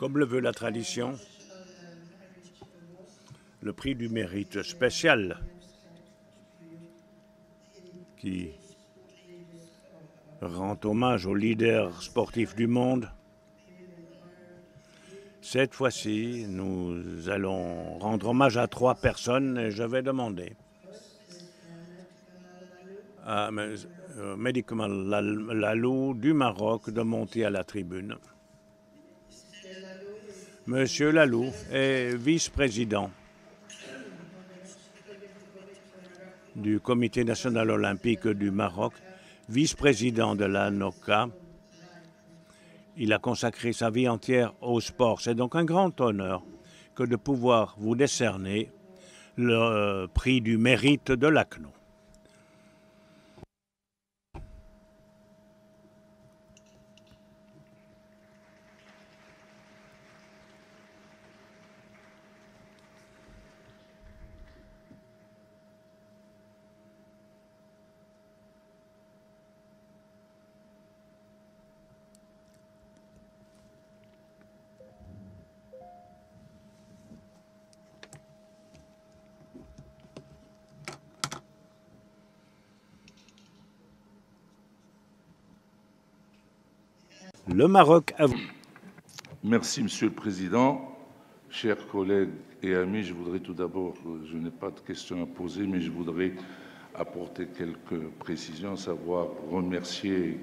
Comme le veut la tradition, le prix du mérite spécial qui rend hommage aux leaders sportifs du monde. Cette fois-ci, nous allons rendre hommage à 3 personnes et je vais demander à Médicament Lalou du Maroc de monter à la tribune. Monsieur Lalou est vice-président du Comité national olympique du Maroc, vice-président de l'ANOCA. Il a consacré sa vie entière au sport. C'est donc un grand honneur que de pouvoir vous décerner le prix du mérite de l'ACNO. Le Maroc a... Merci, Monsieur le Président. Chers collègues et amis, je voudrais tout d'abord, je n'ai pas de questions à poser, mais je voudrais apporter quelques précisions, à savoir remercier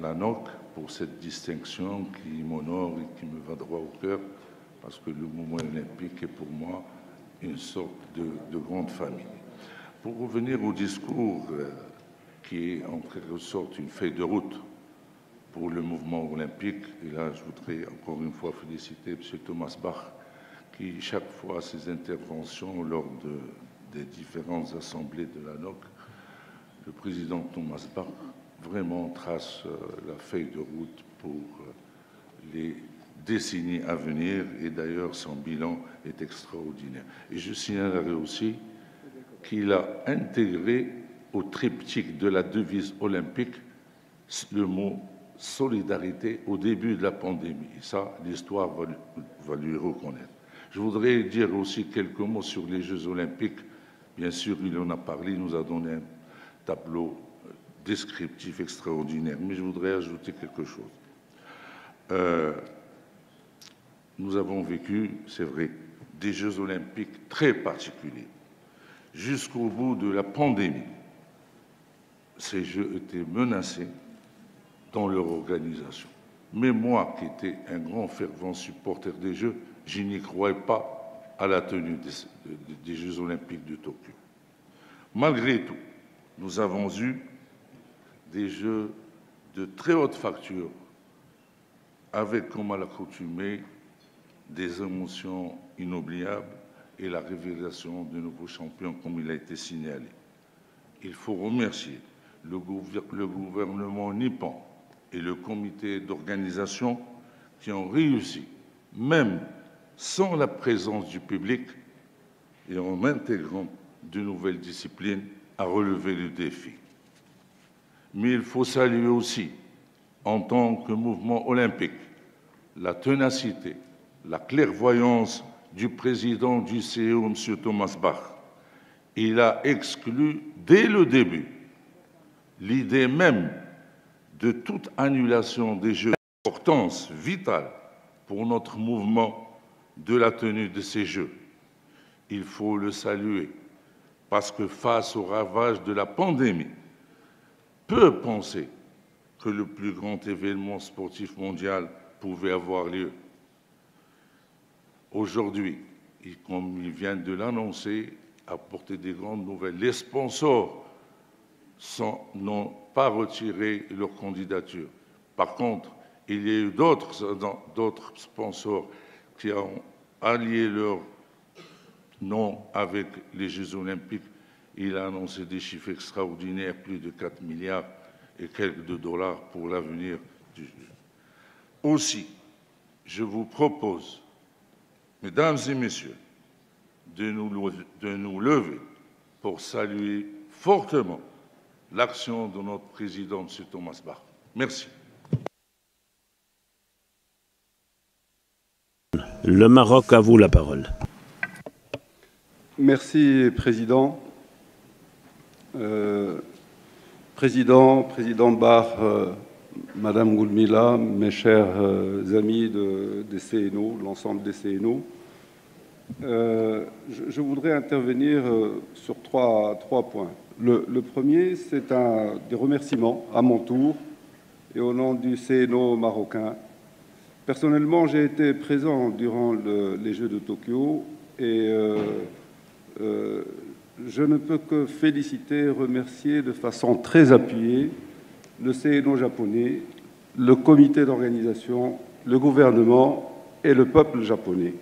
l'ANOC pour cette distinction qui m'honore et qui me va droit au cœur, parce que le mouvement olympique est pour moi une sorte de grande famille. Pour revenir au discours qui est en quelque sorte une feuille de route pour le mouvement olympique, et là je voudrais encore une fois féliciter M. Thomas Bach, qui chaque fois ses interventions lors des différentes assemblées de l'ANOC, le président Thomas Bach vraiment trace la feuille de route pour les décennies à venir, et d'ailleurs son bilan est extraordinaire. Et je signalerai aussi qu'il a intégré au triptyque de la devise olympique le mot solidarité au début de la pandémie. Et ça, l'histoire va lui reconnaître. Je voudrais dire aussi quelques mots sur les Jeux olympiques. Bien sûr, il en a parlé, il nous a donné un tableau descriptif extraordinaire, mais je voudrais ajouter quelque chose. Nous avons vécu, c'est vrai, des Jeux olympiques très particuliers. Jusqu'au bout de la pandémie, ces Jeux étaient menacés dans leur organisation. Mais moi, qui étais un grand fervent supporter des Jeux, je n'y croyais pas à la tenue des Jeux olympiques de Tokyo. Malgré tout, nous avons eu des Jeux de très haute facture, avec, comme à l'accoutumée, des émotions inoubliables et la révélation de nouveaux champions, comme il a été signalé. Il faut remercier le gouvernement nippon et le comité d'organisation qui ont réussi, même sans la présence du public et en intégrant de nouvelles disciplines, à relever le défi. Mais il faut saluer aussi, en tant que mouvement olympique, la ténacité, la clairvoyance du président du CEO, M. Thomas Bach. Il a exclu dès le début l'idée même de toute annulation des Jeux d'importance vitale pour notre mouvement de la tenue de ces Jeux. Il faut le saluer parce que face aux ravages de la pandémie, peu pensaient que le plus grand événement sportif mondial pouvait avoir lieu. Aujourd'hui, comme il vient de l'annoncer, apporter des grandes nouvelles. Les sponsors n'ont pas retiré leur candidature. Par contre, il y a eu d'autres sponsors qui ont allié leur nom avec les Jeux olympiques. Il a annoncé des chiffres extraordinaires, plus de 4 milliards et quelques de dollars pour l'avenir du jeu. Aussi, je vous propose, mesdames et messieurs, de nous lever pour saluer fortement l'action de notre président, M. Thomas Bach. Merci. Le Maroc, à vous la parole. Merci, Président. Président Barr, Madame Goulmila, mes chers amis des CNO, l'ensemble des CNO, je voudrais intervenir sur trois points. Le premier, c'est des remerciements à mon tour et au nom du CNO marocain. Personnellement, j'ai été présent durant les Jeux de Tokyo et je ne peux que féliciter et remercier de façon très appuyée le CNO japonais, le comité d'organisation, le gouvernement et le peuple japonais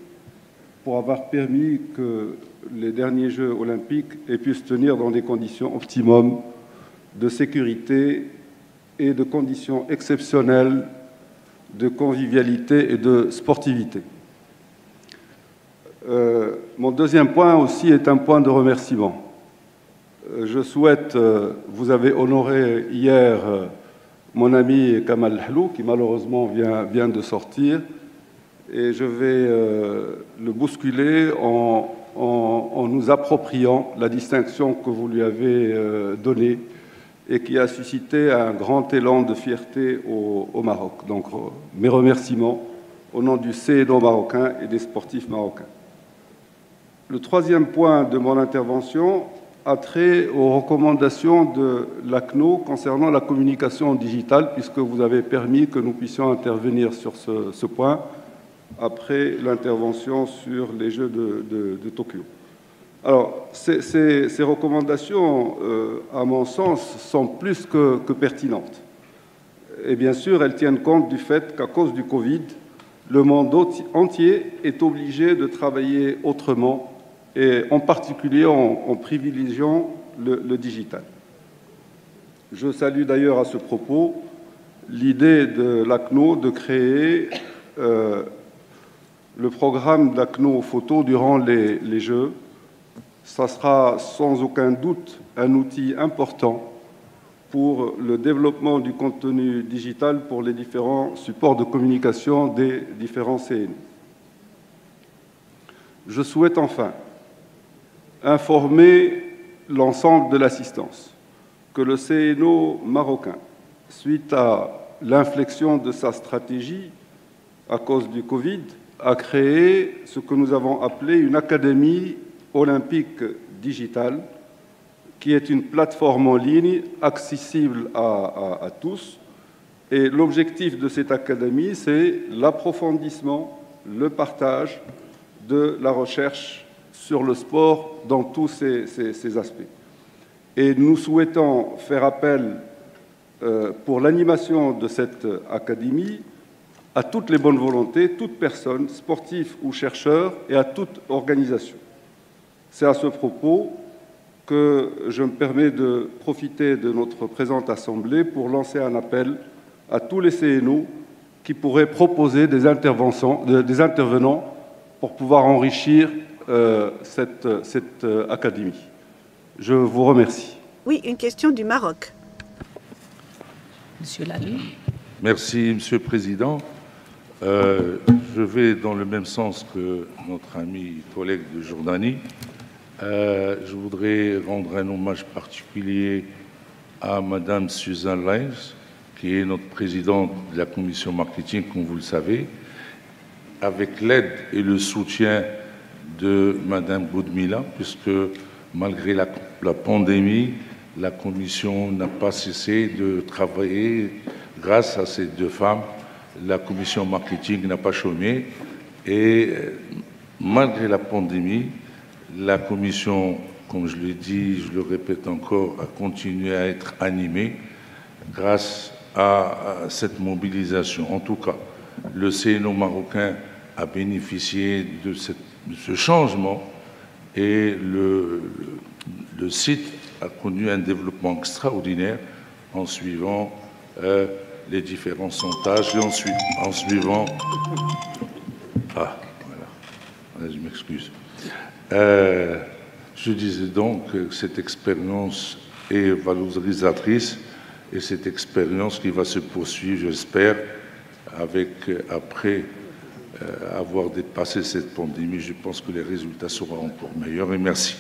pour avoir permis que les derniers Jeux olympiques aient pu se tenir dans des conditions optimum de sécurité et de conditions exceptionnelles de convivialité et de sportivité. Mon deuxième point aussi est un point de remerciement. Je souhaite, vous avez honoré hier mon ami Kamal Hlou, qui malheureusement vient de sortir, et je vais le bousculer en nous appropriant la distinction que vous lui avez donnée et qui a suscité un grand élan de fierté au Maroc. Donc, mes remerciements au nom du CNO marocain et des sportifs marocains. Le troisième point de mon intervention a trait aux recommandations de l'ACNO concernant la communication digitale, puisque vous avez permis que nous puissions intervenir sur ce point après l'intervention sur les Jeux de Tokyo. Alors, ces recommandations, à mon sens, sont plus que pertinentes. Et bien sûr, elles tiennent compte du fait qu'à cause du Covid, le monde entier est obligé de travailler autrement, et en particulier en privilégiant le digital. Je salue d'ailleurs à ce propos l'idée de l'ACNO de créer le programme d'ACNO photo durant les Jeux. Ça sera sans aucun doute un outil important pour le développement du contenu digital pour les différents supports de communication des différents CNO. Je souhaite enfin informer l'ensemble de l'assistance que le CNO marocain, suite à l'inflexion de sa stratégie à cause du Covid, a créé ce que nous avons appelé une académie olympique digitale, qui est une plateforme en ligne accessible à tous. Et l'objectif de cette académie, c'est l'approfondissement, le partage de la recherche sur le sport dans tous ces aspects. Et nous souhaitons faire appel pour l'animation de cette académie à toutes les bonnes volontés, toute personne, sportif ou chercheur, et à toute organisation. C'est à ce propos que je me permets de profiter de notre présente Assemblée pour lancer un appel à tous les CNO qui pourraient proposer des intervenants pour pouvoir enrichir cette académie. Je vous remercie. Oui, une question du Maroc. Monsieur Lalou. Merci, Monsieur le Président. Je vais dans le même sens que notre ami collègue de Jordanie. Je voudrais rendre un hommage particulier à Madame Suzanne Lyons, qui est notre présidente de la commission marketing, comme vous le savez, avec l'aide et le soutien de Madame Goulmila, puisque malgré la pandémie, la commission n'a pas cessé de travailler. Grâce à ces deux femmes, la commission marketing n'a pas chômé. Et malgré la pandémie, la commission, comme je l'ai dit, je le répète encore, a continué à être animée grâce à cette mobilisation. En tout cas, le CNO marocain a bénéficié de ce changement et le site a connu un développement extraordinaire en suivant les différents sondages et en suivant... Ah, voilà, je m'excuse. Je disais donc que cette expérience est valorisatrice et cette expérience qui va se poursuivre, j'espère, avoir dépassé cette pandémie, je pense que les résultats seront encore meilleurs. Et merci.